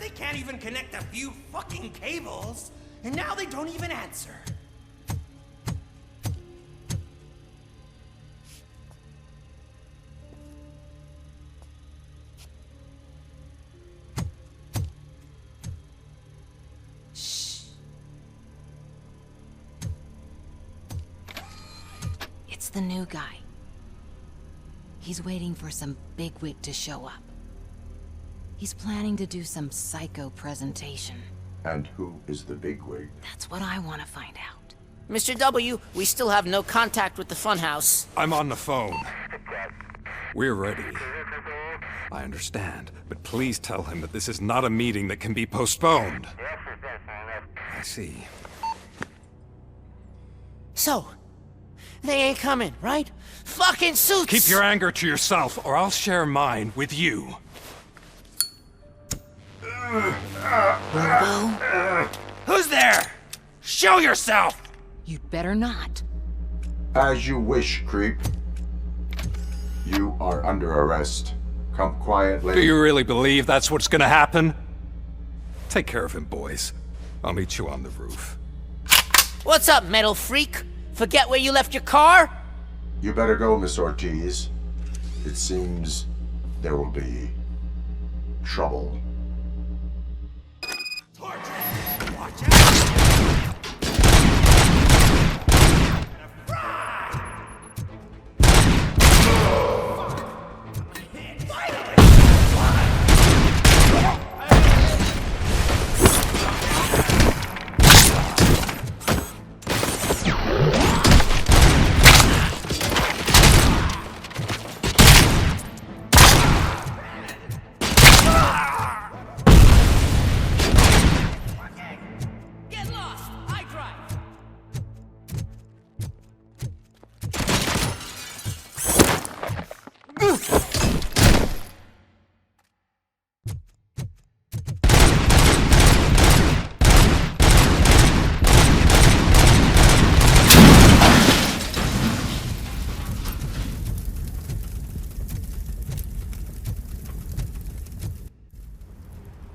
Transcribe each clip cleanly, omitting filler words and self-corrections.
they can't even connect a few fucking cables. And now they don't even answer. Shh. It's the new guy. He's waiting for some bigwig to show up. He's planning to do some psycho presentation. And who is the bigwig? That's what I want to find out. Mr. W, we still have no contact with the funhouse. I'm on the phone. We're ready. I understand, but please tell him that this is not a meeting that can be postponed. I see. So, they ain't coming, right? Fucking suits! Keep your anger to yourself, or I'll share mine with you. Robo? Who's there? Show yourself! You'd better not. As you wish, creep. You are under arrest. Come quietly. Do you really believe that's what's gonna happen? Take care of him, boys. I'll meet you on the roof. What's up, metal freak? Forget where you left your car? You better go, Miss Ortiz. It seems there will be trouble. Watch out! Get lost! I drive!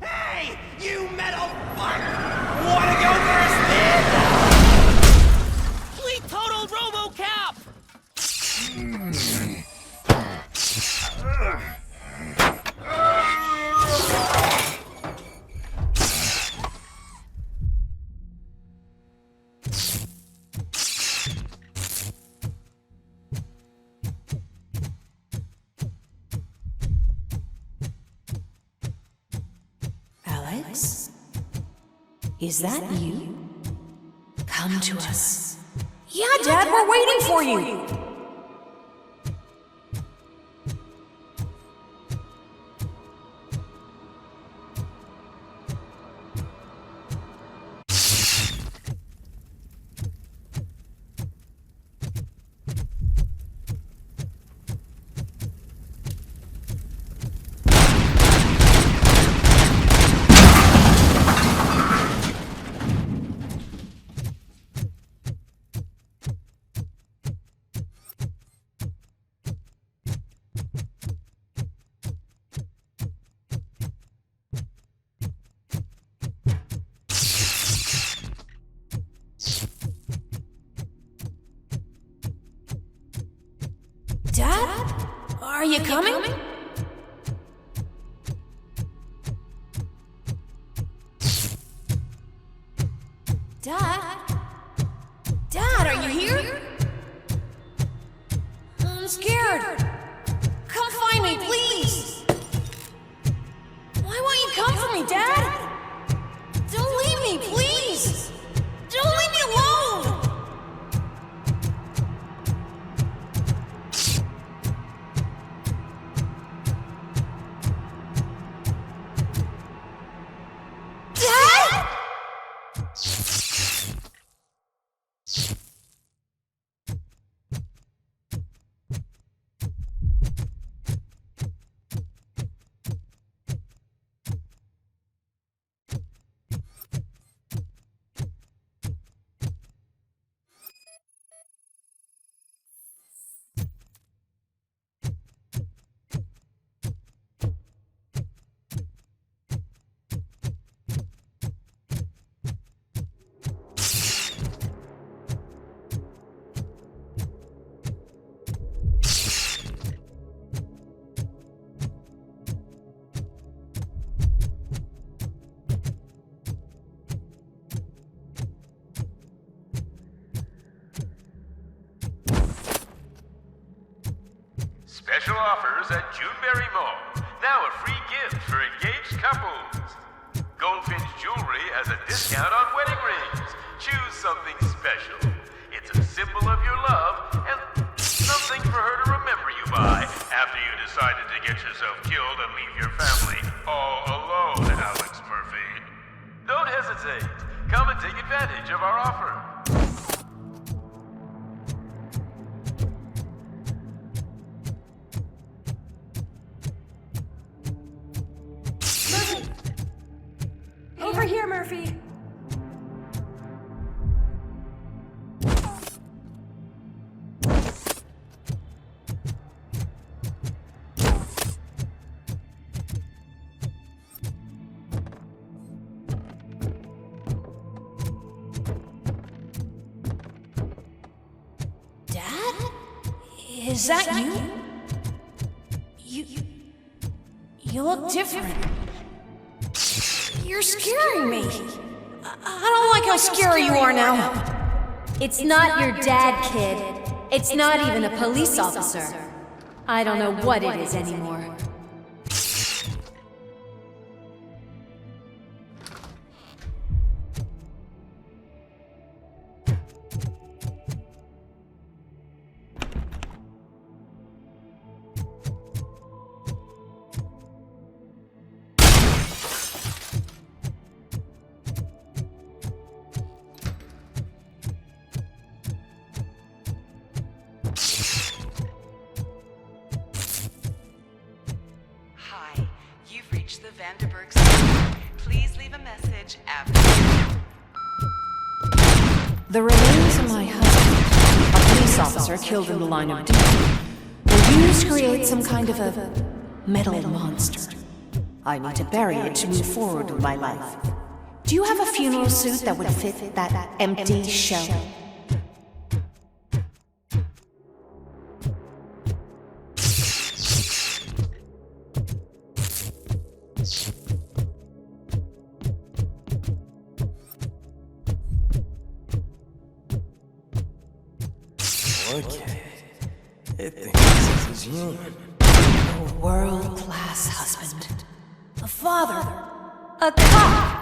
Hey, you metal fuck! Wanna go for a spin? We totaled RoboCop! Alex? Is that you? Come to us. Yeah, Dad, we're waiting for you. Dad? Are you coming? Dad? Dad, are you here? I'm scared. Come find me, please. Why won't you come for me, Dad? Don't leave me, please. Don't leave me alone. Dad? Special offers at Juneberry Mall. Now a free gift for engaged couples. Goldfinch Jewelry has a discount on wedding rings. Choose something special. It's a symbol of your love and something for her to remember you by after you decided to get yourself killed and leave your family all alone, Alex Murphy. Don't hesitate. Come and take advantage of our offer. Murphy! Over here, Murphy! Is that you? You look different. You're scaring me. I don't like how scary you are now. It's not your dad, kid. It's not even a police officer. I don't know what it is anymore. Please leave a message after. The remains of my husband, a police officer killed in the line of duty, were used to create some kind of a metal monster. I need to bury it to move forward with my life. Do you have a funeral suit that would fit that empty shell? Okay. It thinks this is you. A world-class husband. A father. A cop.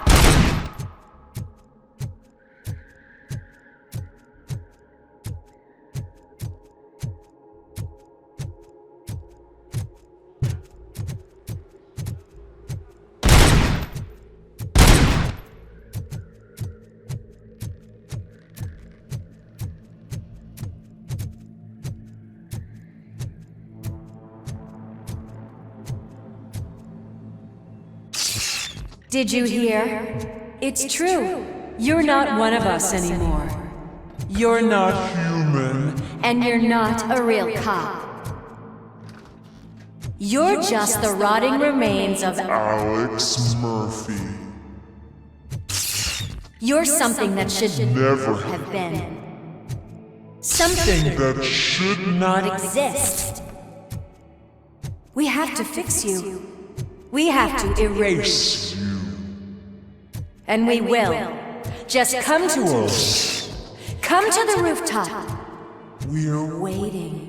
Did you hear? It's true. You're not one of us anymore. You're not human. And you're not a real cop. You're just the rotting remains of Alex Murphy. You're something that should Never have been. Something that should not exist. We have to fix you. We have to erase you. And we will. Just come to us. Come to the rooftop. We're waiting.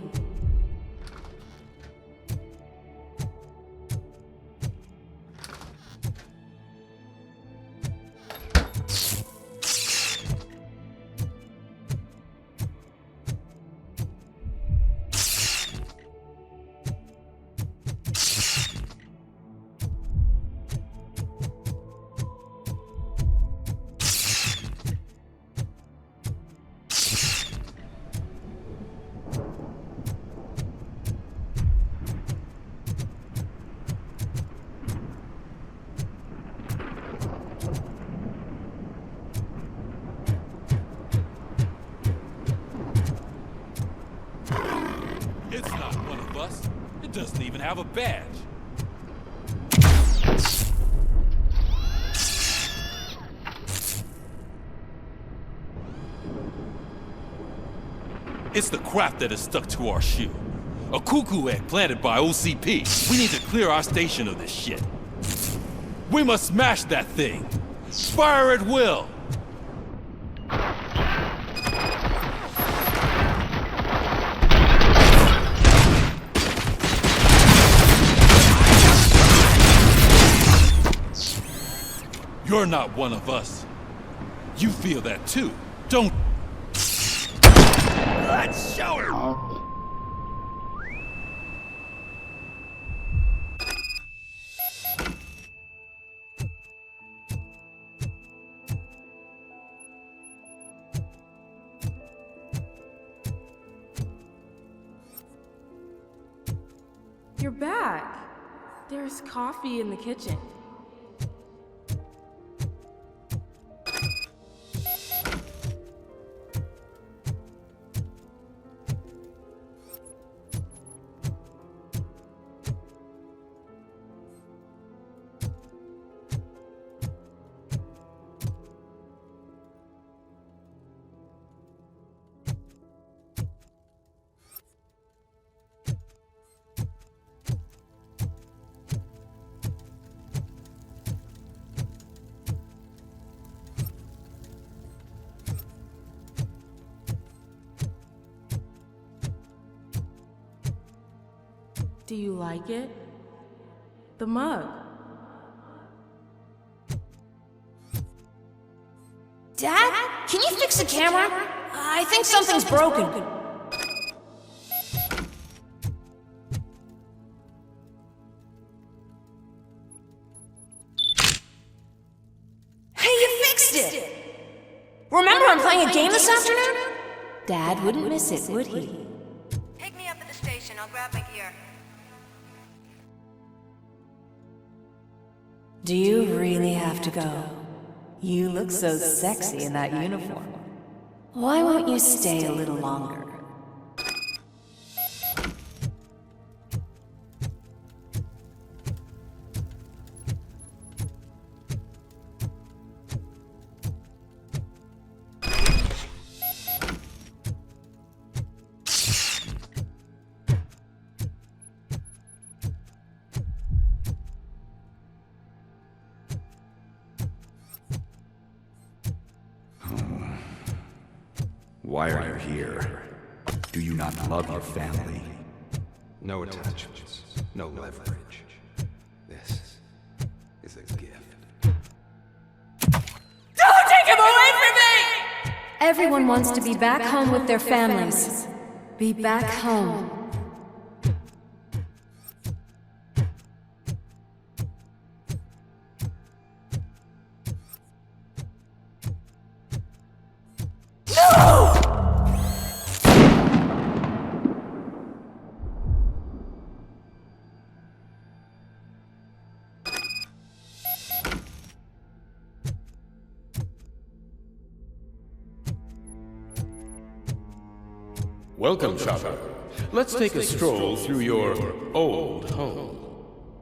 It's not one of us. It doesn't even have a badge. It's the crap that is stuck to our shoe. A cuckoo egg planted by OCP. We need to clear our station of this shit. We must smash that thing. Fire at will. You're not one of us. You feel that too, don't? Let's show her! You're back. There's coffee in the kitchen. Do you like it? The mug. Dad? Can you fix the camera? I think something's broken. Hey, you fixed it! Remember I'm playing a game this afternoon? Dad wouldn't miss it, would he? Pick me up at the station. I'll grab my gear. Do you really have to go? You look so sexy in that uniform. Why won't you stay a little longer? Why are you here? Do you not love your family? No attachments, no leverage. This is a gift. Don't take him away from me! Everyone wants to be back home with their families. Be back home. Welcome, shopper. Let's take a stroll through your old home.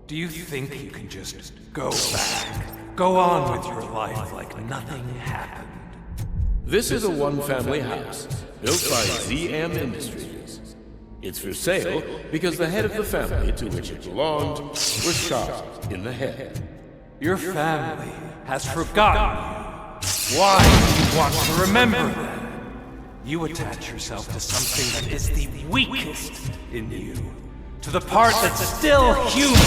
Do you think you can just go back? Go on with your life like nothing happened? This is a one-family house built by ZM Industries. It's for sale because the head of the family to which it belonged was shot in the head. Your family has forgotten you. Why do you want to remember them? You attach yourself to something that is the weakest in you. To the part that's still human.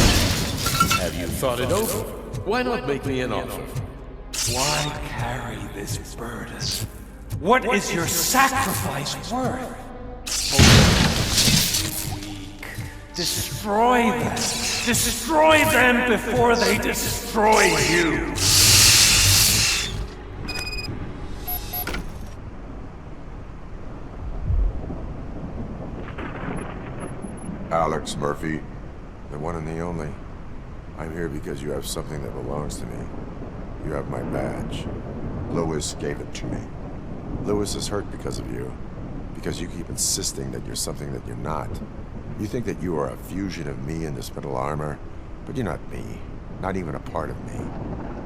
Have you thought it over? Why not make me an offer? Why carry this burden? What is your sacrifice worth? Weak. Destroy them. Destroy them before they destroy you. Alex Murphy, the one and the only. I'm here because you have something that belongs to me. You have my badge. Lewis gave it to me. Lewis is hurt because of you. Because you keep insisting that you're something that you're not. You think that you are a fusion of me in this metal armor, but you're not me. Not even a part of me.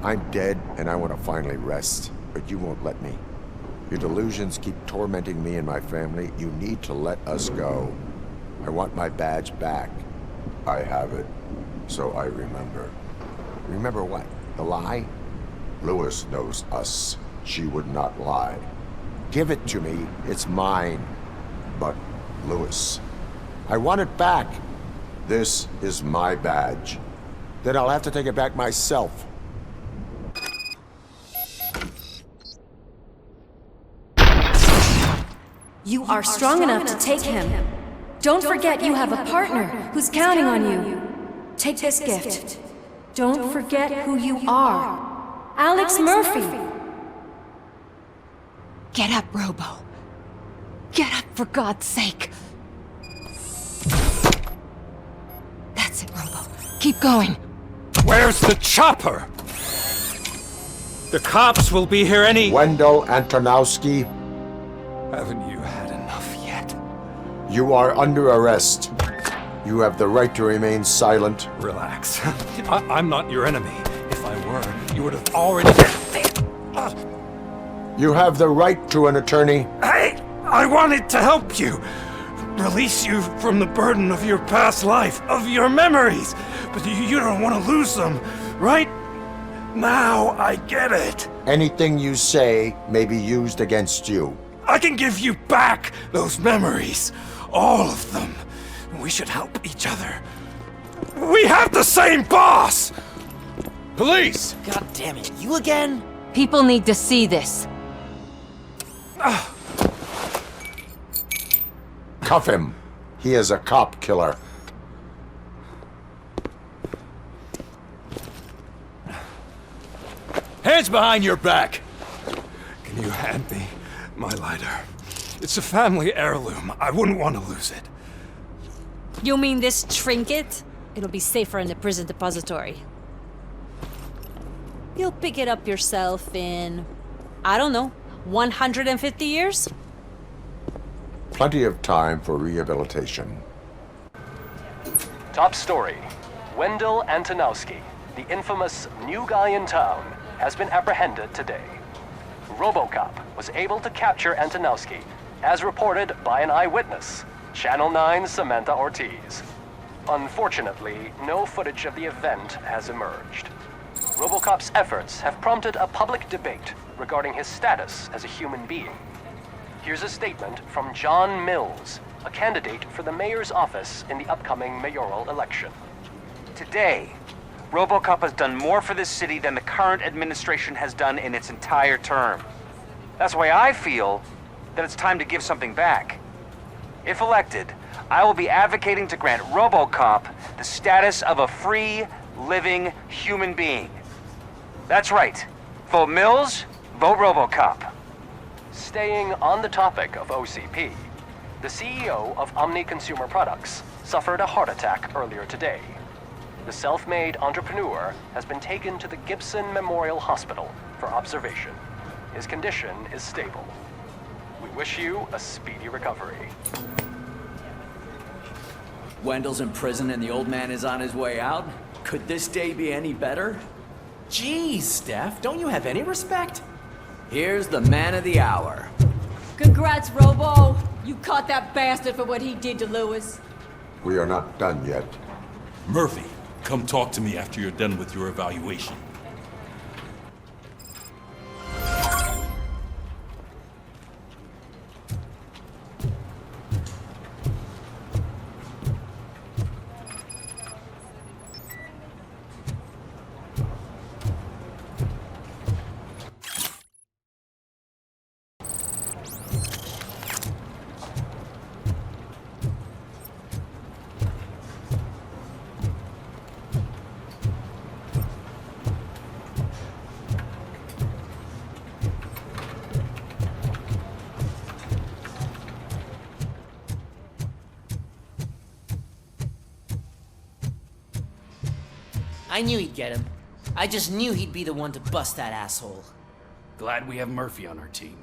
I'm dead and I want to finally rest, but you won't let me. Your delusions keep tormenting me and my family. You need to let us go. I want my badge back. I have it, so I remember. Remember what? The lie? Lewis knows us. She would not lie. Give it to me. It's mine. But, Lewis, I want it back. This is my badge. Then I'll have to take it back myself. You are strong enough to take him. Don't forget you have a partner who's counting on you. Take this gift. Don't forget who you are. Alex Murphy. Get up, Robo. Get up, for God's sake. That's it, Robo. Keep going. Where's the chopper? The cops will be here any... Wendell Antonowski, Haven't you had enough yet? you are under arrest. You have the right to remain silent. Relax. I'm not your enemy. If I were, you would have already... You have the right to an attorney. Hey! I wanted to help you! Release you from the burden of your past life, of your memories! But you don't want to lose them, right? Now I get it. Anything you say may be used against you. I can give you back those memories. All of them. We should help each other. We have the same boss! Police! God damn it, you again? People need to see this. Cuff him. He is a cop killer. Hands behind your back! Can you hand me my lighter? It's a family heirloom. I wouldn't want to lose it. You mean this trinket? It'll be safer in the prison depository. You'll pick it up yourself in, I don't know, 150 years? Plenty of time for rehabilitation. Top story. Wendell Antonowski, the infamous new guy in town, has been apprehended today. RoboCop was able to capture Antonowski, as reported by an eyewitness, Channel 9's Samantha Ortiz. Unfortunately, no footage of the event has emerged. RoboCop's efforts have prompted a public debate regarding his status as a human being. Here's a statement from John Mills, a candidate for the mayor's office in the upcoming mayoral election. Today, RoboCop has done more for this city than the current administration has done in its entire term. That's why I feel that it's time to give something back. If elected, I will be advocating to grant RoboCop the status of a free, living human being. That's right. Vote Mills, vote RoboCop. Staying on the topic of OCP, the CEO of Omni Consumer Products suffered a heart attack earlier today. The self-made entrepreneur has been taken to the Gibson Memorial Hospital for observation. His condition is stable. We wish you a speedy recovery. Wendell's in prison and the old man is on his way out? Could this day be any better? Jeez, Steph, don't you have any respect? Here's the man of the hour. Congrats, Robo! You caught that bastard for what he did to Lewis. We are not done yet. Murphy, come talk to me after you're done with your evaluation. I knew he'd get him. I just knew he'd be the one to bust that asshole. Glad we have Murphy on our team.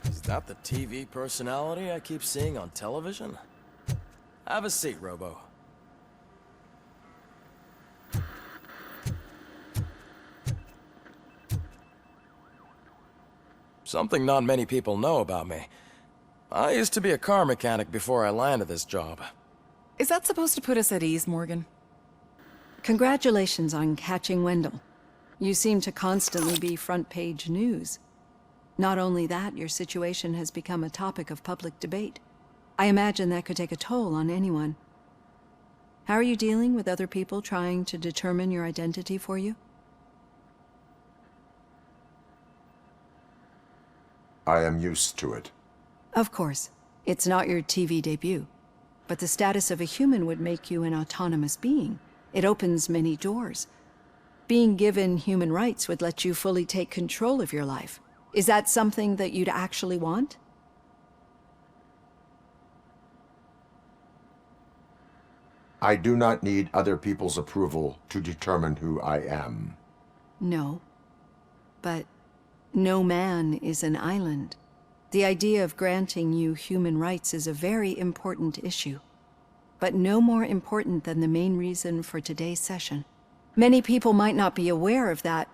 Is that the TV personality I keep seeing on television? Have a seat, Robo. Something not many people know about me. I used to be a car mechanic before I landed this job. Is that supposed to put us at ease, Morgan? Congratulations on catching Wendell. You seem to constantly be front-page news. Not only that, your situation has become a topic of public debate. I imagine that could take a toll on anyone. How are you dealing with other people trying to determine your identity for you? I am used to it. Of course, it's not your TV debut. But the status of a human would make you an autonomous being. It opens many doors. Being given human rights would let you fully take control of your life. Is that something that you'd actually want? I do not need other people's approval to determine who I am. No. But no man is an island. The idea of granting you human rights is a very important issue, but no more important than the main reason for today's session. Many people might not be aware of that,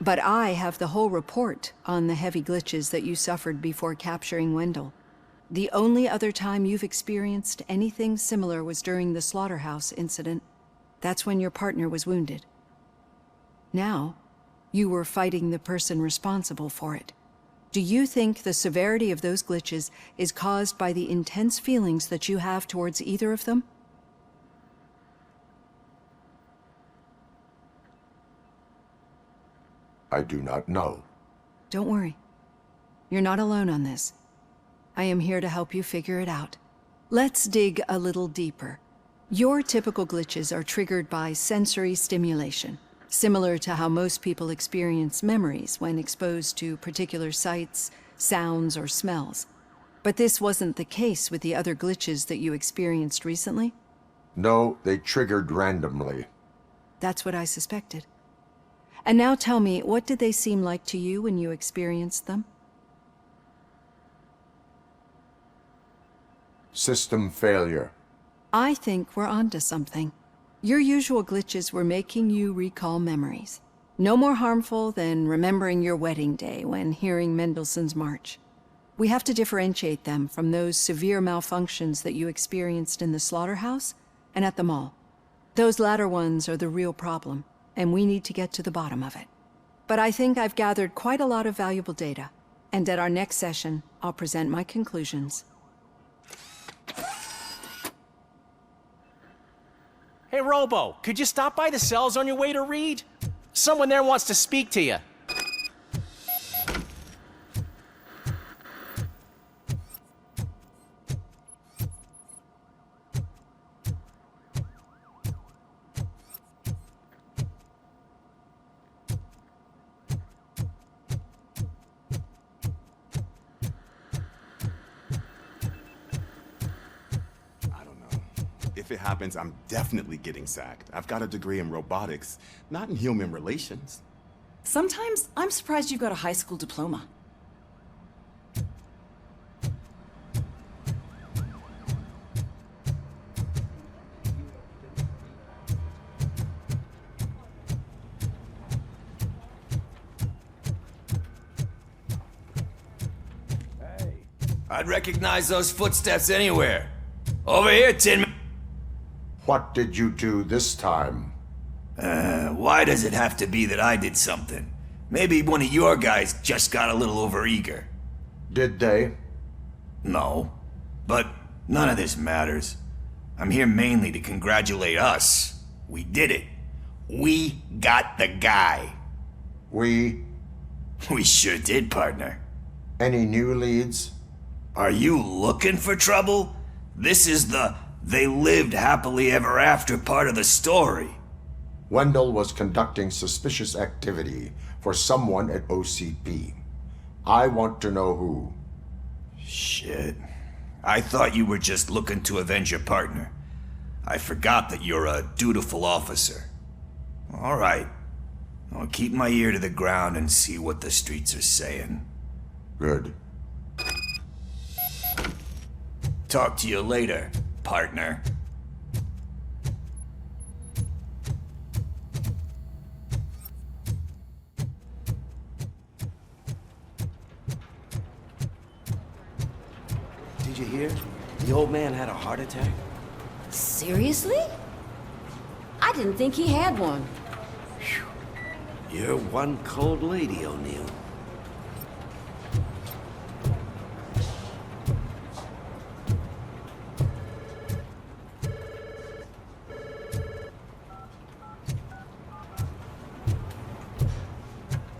but I have the whole report on the heavy glitches that you suffered before capturing Wendell. The only other time you've experienced anything similar was during the slaughterhouse incident. That's when your partner was wounded. Now, you were fighting the person responsible for it. Do you think the severity of those glitches is caused by the intense feelings that you have towards either of them? I do not know. Don't worry. You're not alone on this. I am here to help you figure it out. Let's dig a little deeper. Your typical glitches are triggered by sensory stimulation, similar to how most people experience memories when exposed to particular sights, sounds, or smells. But this wasn't the case with the other glitches that you experienced recently? No, they triggered randomly. That's what I suspected. And now tell me, what did they seem like to you when you experienced them? System failure. I think we're onto something. Your usual glitches were making you recall memories. No more harmful than remembering your wedding day when hearing Mendelssohn's March. We have to differentiate them from those severe malfunctions that you experienced in the slaughterhouse and at the mall. Those latter ones are the real problem, and we need to get to the bottom of it. But I think I've gathered quite a lot of valuable data, and at our next session, I'll present my conclusions. Hey, Robo, could you stop by the cells on your way to Reed? Someone there wants to speak to you. If it happens, I'm definitely getting sacked. I've got a degree in robotics, not in human relations. Sometimes I'm surprised you've got a high school diploma. I'd recognize those footsteps anywhere. Over here, Tin Man. What did you do this time? Why does it have to be that I did something? Maybe one of your guys just got a little overeager. Did they? No. But none of this matters. I'm here mainly to congratulate us. We did it. We got the guy. We sure did, partner. Any new leads? Are you looking for trouble? This is the "they lived happily ever after" part of the story. Wendell was conducting suspicious activity for someone at OCP. I want to know who. Shit. I thought you were just looking to avenge your partner. I forgot that you're a dutiful officer. All right. I'll keep my ear to the ground and see what the streets are saying. Good. Talk to you later, partner. Did you hear? The old man had a heart attack. Seriously? I didn't think he had one. You're one cold lady, O'Neill.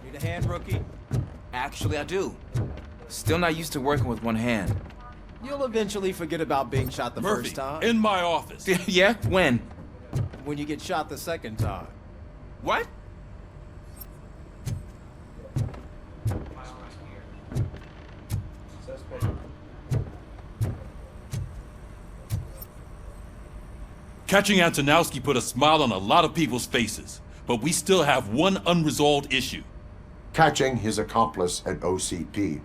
Need a hand, rookie? Actually, I do. Still not used to working with one hand. You'll eventually forget about being shot the Murphy, first time. in my office. Yeah? When? When you get shot the second time. What? Catching Antonowski put a smile on a lot of people's faces, but we still have one unresolved issue. Catching his accomplice at OCP.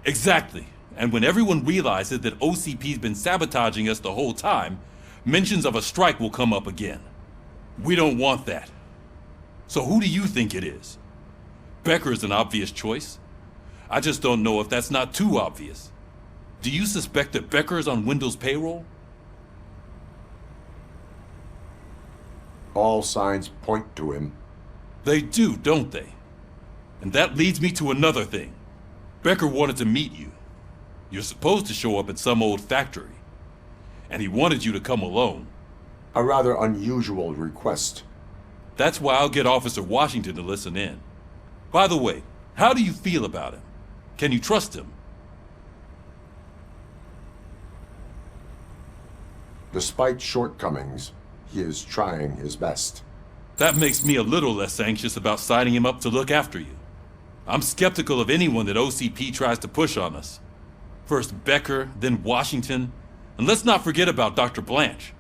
Exactly. And when everyone realizes that OCP's been sabotaging us the whole time, mentions of a strike will come up again. We don't want that. So who do you think it is? Becker is an obvious choice. I just don't know if that's not too obvious. Do you suspect that Becker is on Wendell's payroll? All signs point to him. They do, don't they? And that leads me to another thing. Becker wanted to meet you. You're supposed to show up at some old factory. And he wanted you to come alone. A rather unusual request. That's why I'll get Officer Washington to listen in. By the way, how do you feel about him? Can you trust him? Despite shortcomings, he is trying his best. That makes me a little less anxious about signing him up to look after you. I'm skeptical of anyone that OCP tries to push on us. First Becker, then Washington, and let's not forget about Dr. Blanche.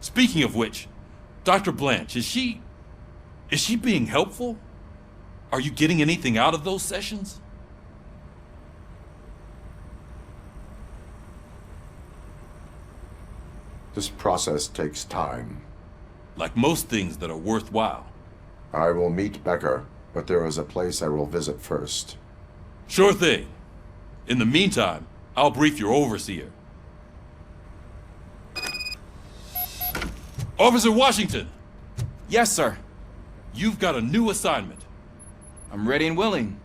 Speaking of which, Dr. Blanche, is she being helpful? Are you getting anything out of those sessions? This process takes time. Like most things that are worthwhile. I will meet Becker, but there is a place I will visit first. Sure thing. In the meantime, I'll brief your overseer. Officer Washington! Yes, sir. You've got a new assignment. I'm ready and willing.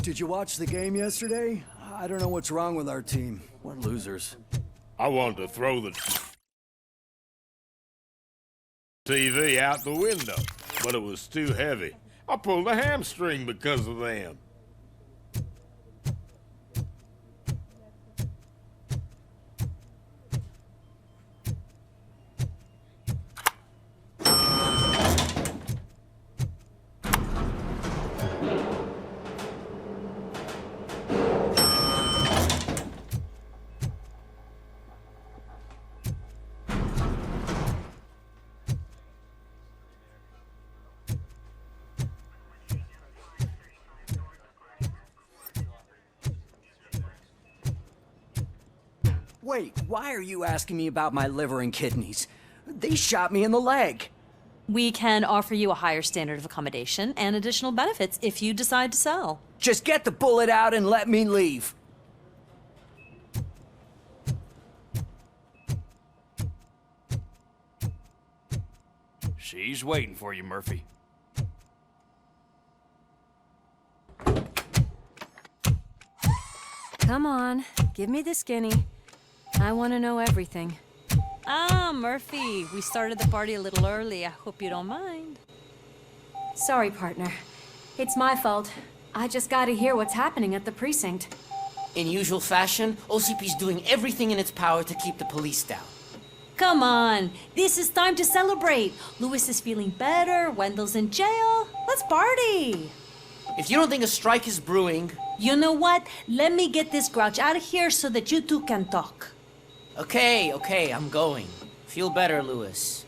Did you watch the game yesterday? I don't know what's wrong with our team. We're losers. I wanted to throw the TV out the window, but it was too heavy. I pulled a hamstring because of them. Wait, why are you asking me about my liver and kidneys? They shot me in the leg. We can offer you a higher standard of accommodation and additional benefits if you decide to sell. Just get the bullet out and let me leave. She's waiting for you, Murphy. Come on, give me the skinny. I want to know everything. Ah, Murphy, we started the party a little early. I hope you don't mind. Sorry, partner. It's my fault. I just gotta hear what's happening at the precinct. In usual fashion, OCP's doing everything in its power to keep the police down. Come on, this is time to celebrate. Lewis is feeling better, Wendell's in jail. Let's party. If you don't think a strike is brewing... You know what? Let me get this grouch out of here so that you two can talk. Okay, I'm going. Feel better, Lewis.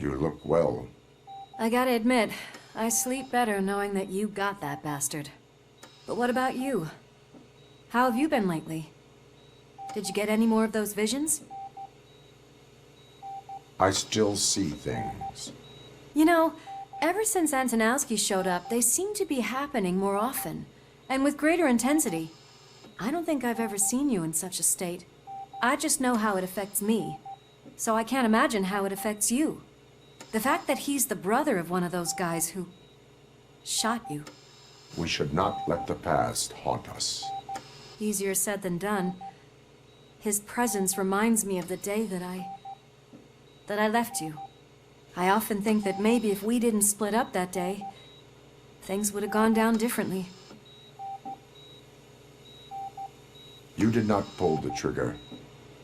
You look well. I gotta admit, I sleep better knowing that you got that bastard. But what about you? How have you been lately? Did you get any more of those visions? I still see things. You know, ever since Antonowski showed up, they seem to be happening more often, and with greater intensity. I don't think I've ever seen you in such a state. I just know how it affects me, so I can't imagine how it affects you. The fact that he's the brother of one of those guys who shot you. We should not let the past haunt us. Easier said than done. His presence reminds me of the day that I left you. I often think that maybe if we didn't split up that day, things would have gone down differently. You did not pull the trigger.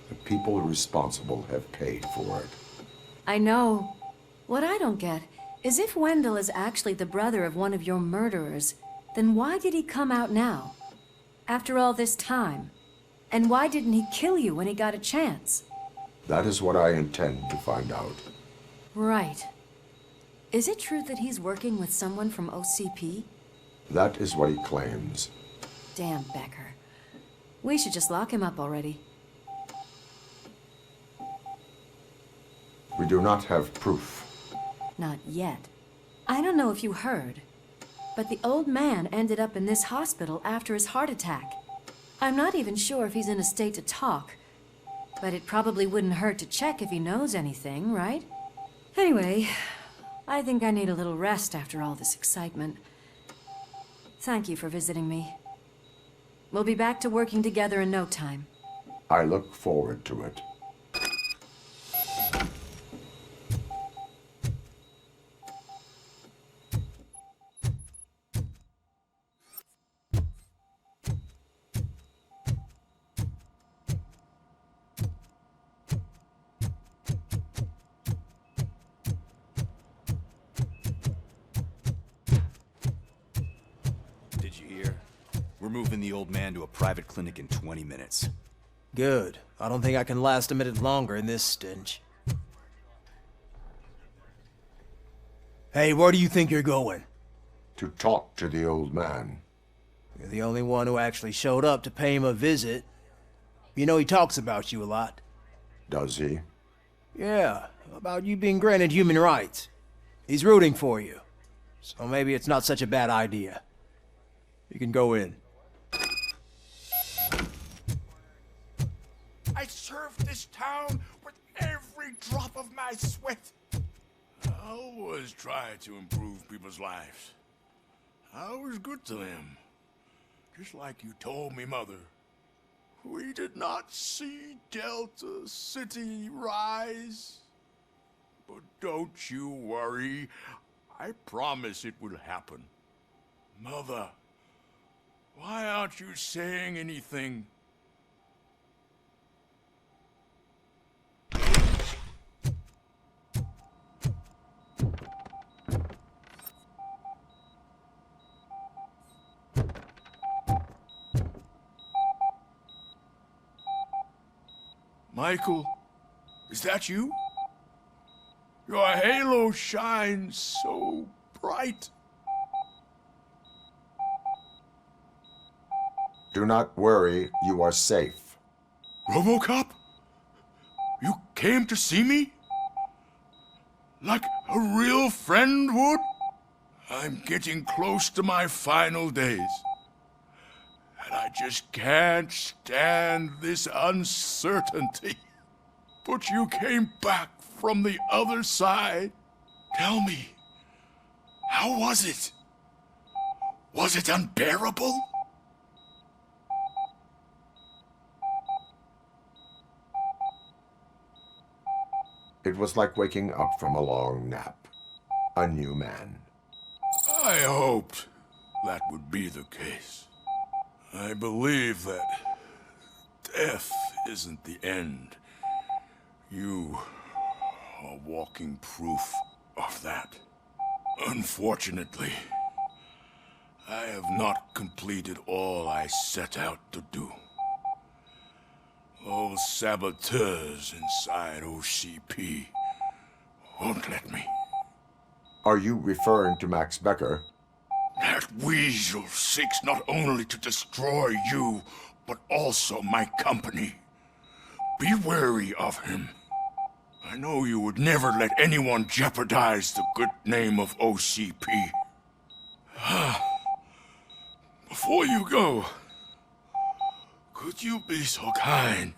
The people responsible have paid for it. I know. What I don't get is if Wendell is actually the brother of one of your murderers, then why did he come out now? After all this time? And why didn't he kill you when he got a chance? That is what I intend to find out. Right. Is it true that he's working with someone from OCP? That is what he claims. Damn Becker. We should just lock him up already. We do not have proof. Not yet. I don't know if you heard, but the old man ended up in this hospital after his heart attack. I'm not even sure if he's in a state to talk, but it probably wouldn't hurt to check if he knows anything, right? Anyway, I think I need a little rest after all this excitement. Thank you for visiting me. We'll be back to working together in no time. I look forward to it. Did you hear? We're moving the old man to a private clinic in 20 minutes. Good. I don't think I can last a minute longer in this stench. Hey, where do you think you're going? To talk to the old man. You're the only one who actually showed up to pay him a visit. You know he talks about you a lot. Does he? Yeah, about you being granted human rights. He's rooting for you. So maybe it's not such a bad idea. You can go in. I served this town with every drop of my sweat. I always try to improve people's lives. I was good to them. Just like you told me, Mother. We did not see Delta City rise. But don't you worry. I promise it will happen. Mother, why aren't you saying anything? Michael, is that you? Your halo shines so bright. Do not worry, you are safe. RoboCop? You came to see me? Like a real friend would? I'm getting close to my final days. And I just can't stand this uncertainty. But you came back from the other side. Tell me, how was it? Was it unbearable? It was like waking up from a long nap. A new man. I hoped that would be the case. I believe that death isn't the end. You are walking proof of that. Unfortunately, I have not completed all I set out to do. Those saboteurs inside OCP won't let me. Are you referring to Max Becker? That weasel seeks not only to destroy you, but also my company. Be wary of him. I know you would never let anyone jeopardize the good name of OCP. Before you go, could you be so kind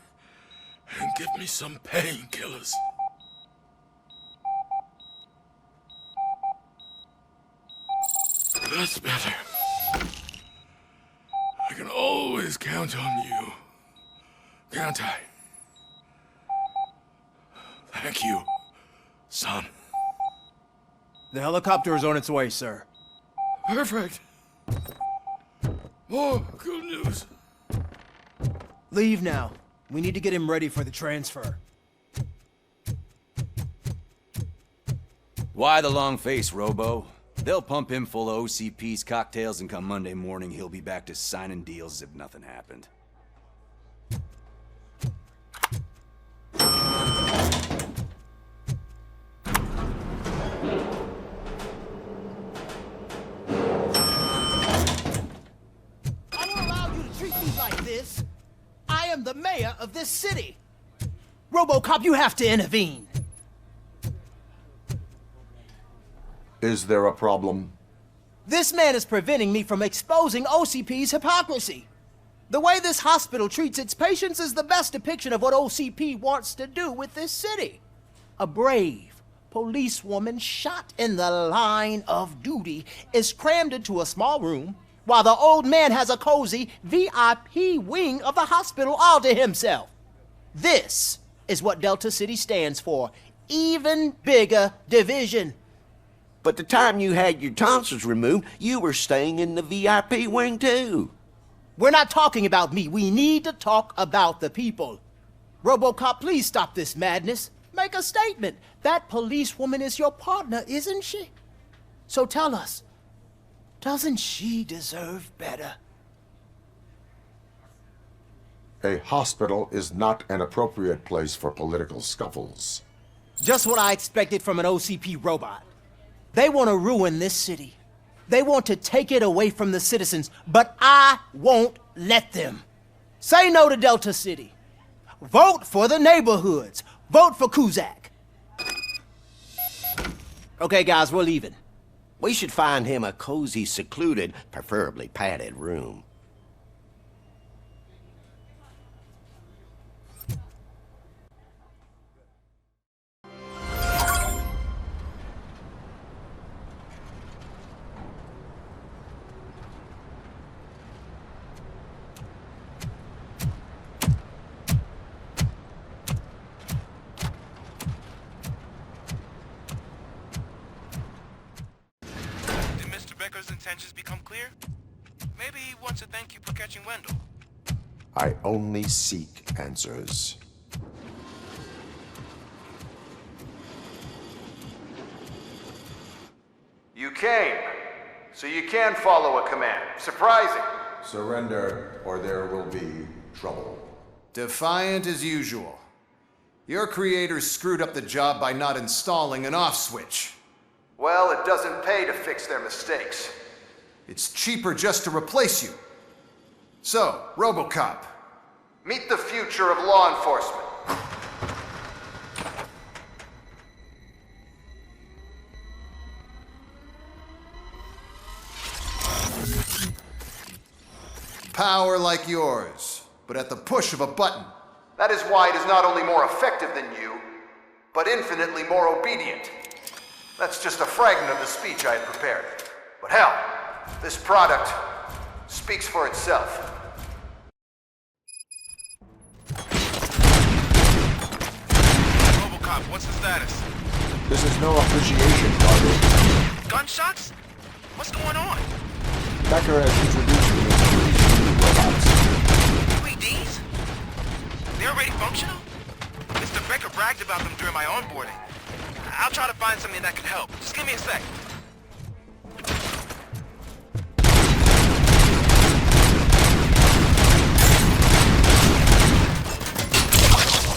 and give me some painkillers? That's better. I can always count on you, can't I? Thank you, son. The helicopter is on its way, sir. Perfect. More good news. Leave now. We need to get him ready for the transfer. Why the long face, Robo? They'll pump him full of OCP's cocktails, and come Monday morning, he'll be back to signing deals as if nothing happened. I don't allow you to treat me like this. I am the mayor of this city. RoboCop, you have to intervene. Is there a problem? This man is preventing me from exposing OCP's hypocrisy. The way this hospital treats its patients is the best depiction of what OCP wants to do with this city. A brave policewoman shot in the line of duty is crammed into a small room, while the old man has a cozy VIP wing of the hospital all to himself. This is what Delta City stands for. Even bigger division. But the time you had your tonsils removed, you were staying in the VIP wing too. We're not talking about me. We need to talk about the people. RoboCop, please stop this madness. Make a statement. That policewoman is your partner, isn't she? So tell us, doesn't she deserve better? A hospital is not an appropriate place for political scuffles. Just what I expected from an OCP robot. They want to ruin this city. They want to take it away from the citizens, but I won't let them. Say no to Delta City. Vote for the neighborhoods. Vote for Kuzak. Okay, guys, we're leaving. We should find him a cozy, secluded, preferably padded room. Becker's intentions become clear? Maybe he wants to thank you for catching Wendell. I only seek answers. You came, so you can follow a command. Surprising. Surrender, or there will be trouble. Defiant as usual. Your creators screwed up the job by not installing an off switch. Well, it doesn't pay to fix their mistakes. It's cheaper just to replace you. So, RoboCop. Meet the future of law enforcement. Power like yours, but at the push of a button. That is why it is not only more effective than you, but infinitely more obedient. That's just a fragment of the speech I had prepared. But hell, this product speaks for itself. RoboCop, what's the status? This is no appreciation party. Gunshots? What's going on? Becker has introduced me to 3 robots. 3Ds? They're already functional? Mr. Becker bragged about them during my onboarding. I'll try to find something that can help. Just give me a sec.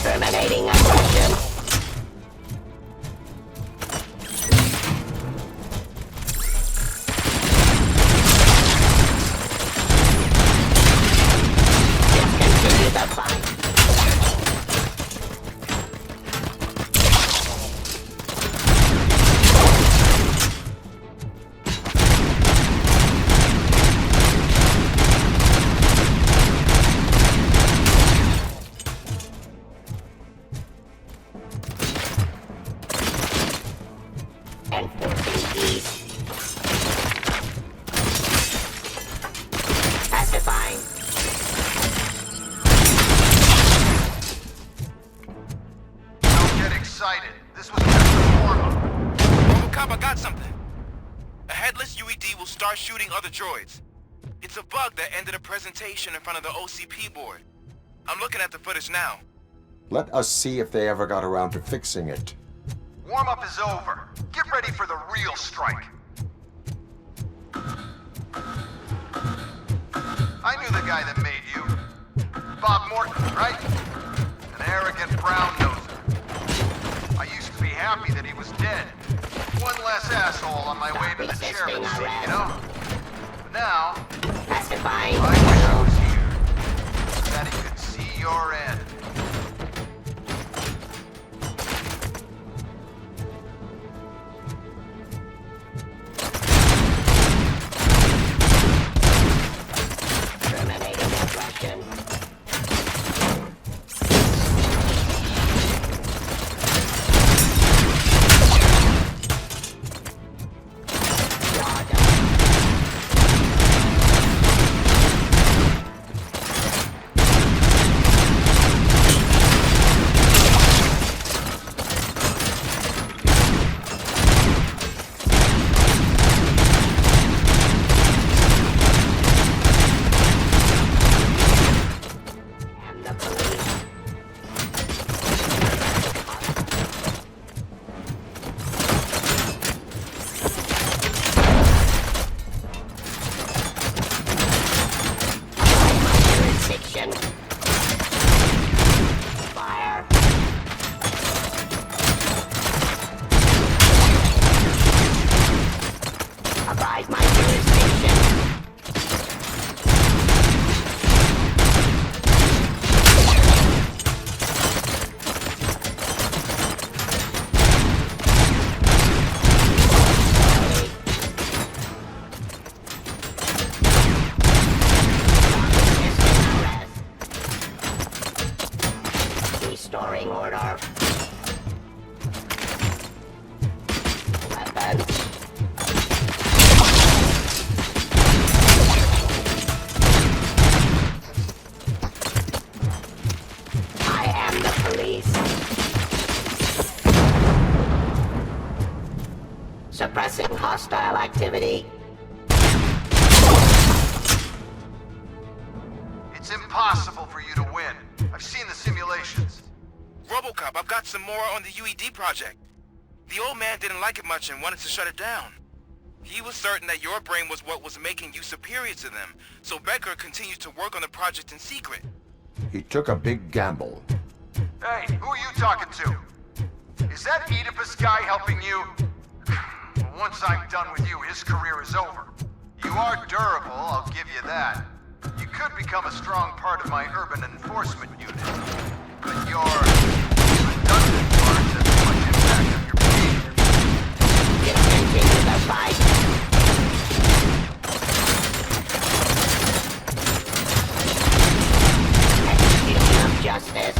Terminating aggression. excited. This was just a warm-up. RoboCop, I got something. A headless UED will start shooting other droids. It's a bug that ended a presentation in front of the OCP board. I'm looking at the footage now. Let us see if they ever got around to fixing it. Warm-up is over. Get ready for the real strike. I knew the guy that made you. Bob Morton, right? An arrogant brown-noser. I used to be happy that he was dead. One less asshole on my way to the chairman's seat, you know? But now, I wish he was here. That he could see your end. Restoring order. Weapons. I am the police. Suppressing hostile activity. It's impossible for you to win. I've seen the simulations. RoboCop, I've got some more on the UED project. The old man didn't like it much and wanted to shut it down. He was certain that your brain was what was making you superior to them, so Becker continued to work on the project in secret. He took a big gamble. Hey, who are you talking to? Is that Oedipus guy helping you? Once I'm done with you, his career is over. You are durable, I'll give you that. You could become a strong part of my urban enforcement unit. But your redundant parts have too much impact on your behavior. Continue the fight. Execution of justice.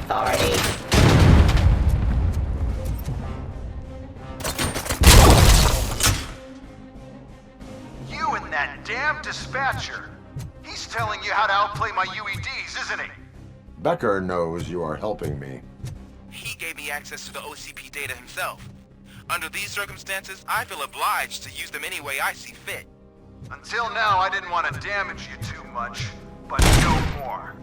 authority. You and that damn dispatcher. He's telling you how to outplay my UEDs, isn't he? Becker knows you are helping me. He gave me access to the OCP data himself. Under these circumstances, I feel obliged to use them any way I see fit. Until now, I didn't want to damage you too much, but no more.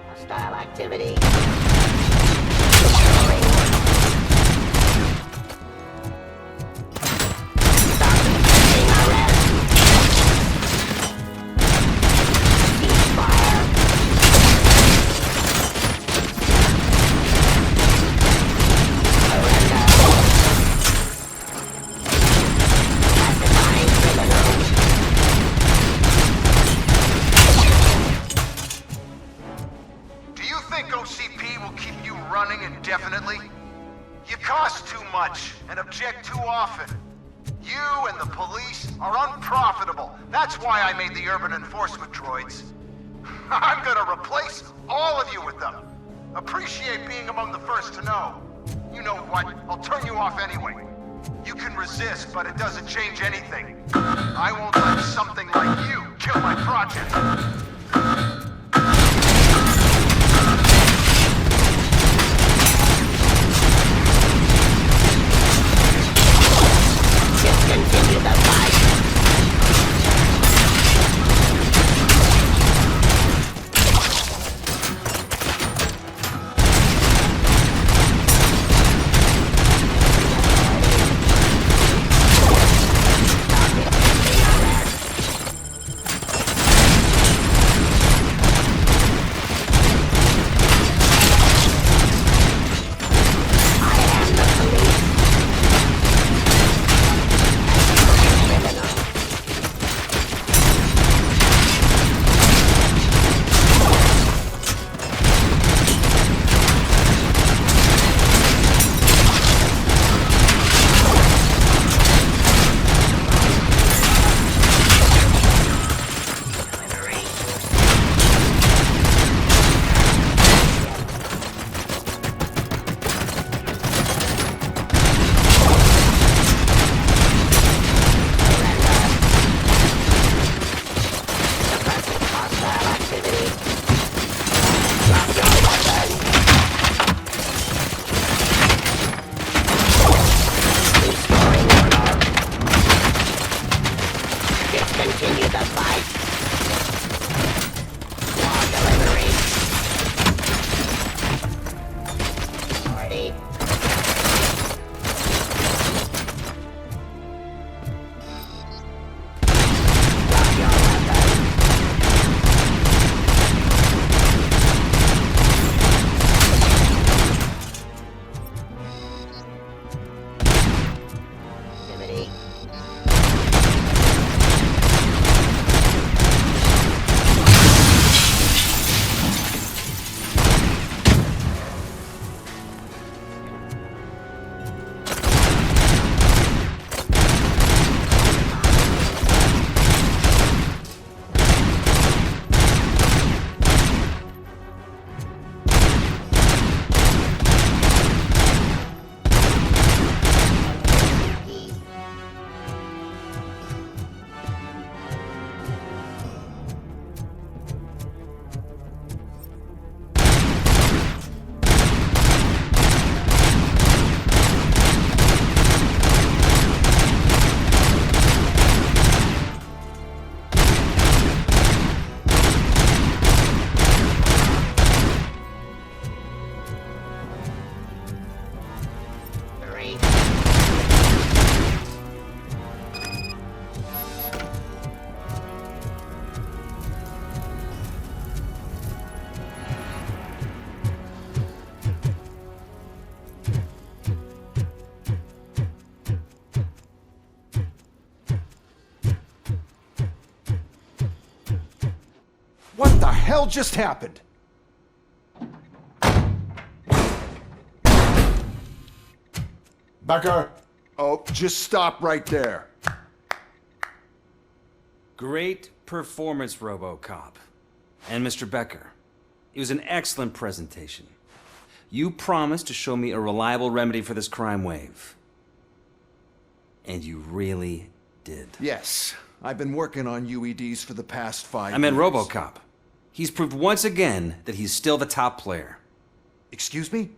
Hostile activity. Do you think OCP will keep you running indefinitely? You cost too much and object too often. You and the police are unprofitable. That's why I made the urban enforcement droids. I'm gonna replace all of you with them. Appreciate being among the first to know. You know what? I'll turn you off anyway. You can resist, but it doesn't change anything. I won't let something like you kill my project. Discontinue the fight. hell just happened? Becker! Oh, just stop right there. Great performance, RoboCop. And Mr. Becker, it was an excellent presentation. You promised to show me a reliable remedy for this crime wave. And you really did. Yes, I've been working on UEDs for the past 5 years. I meant RoboCop. He's proved once again that he's still the top player. Excuse me?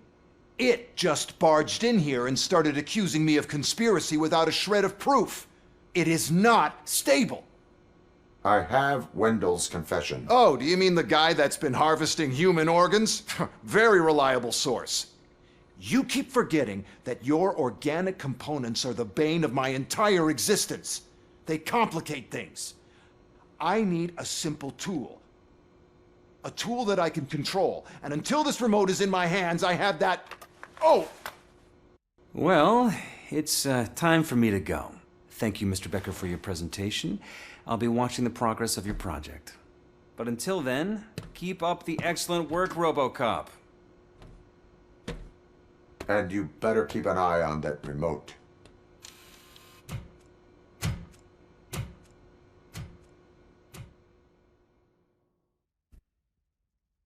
It just barged in here and started accusing me of conspiracy without a shred of proof. It is not stable. I have Wendell's confession. Oh, do you mean the guy that's been harvesting human organs? Very reliable source. You keep forgetting that your organic components are the bane of my entire existence. They complicate things. I need a simple tool. A tool that I can control. And until this remote is in my hands, I have that... Oh! Well, it's time for me to go. Thank you, Mr. Becker, for your presentation. I'll be watching the progress of your project. But until then, keep up the excellent work, RoboCop. And you better keep an eye on that remote.